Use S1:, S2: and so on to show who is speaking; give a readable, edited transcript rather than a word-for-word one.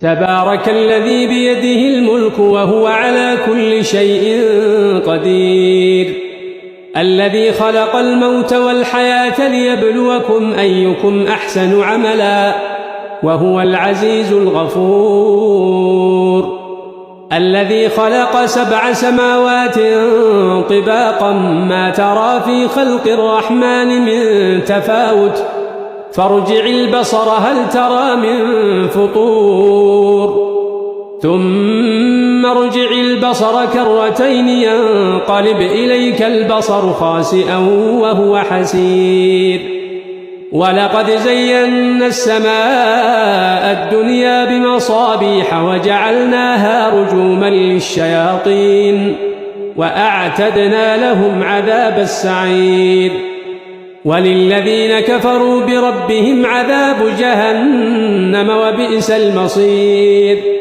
S1: تبارك الذي بيده الملك وهو على كل شيء قدير الذي خلق الموت والحياة ليبلوكم أيكم أحسن عملا وهو العزيز الغفور الذي خلق 7 سماوات طباقا ما ترى في خلق الرحمن من تفاوت فارجع البصر هل ترى من فطور ثم ارجع البصر كرتين ينقلب إليك البصر خاسئا وهو حسير ولقد زينا السماء الدنيا بمصابيح وجعلناها رجوما للشياطين وأعتدنا لهم عذاب السعير وللذين كفروا بربهم عذاب جهنم وبئس المصير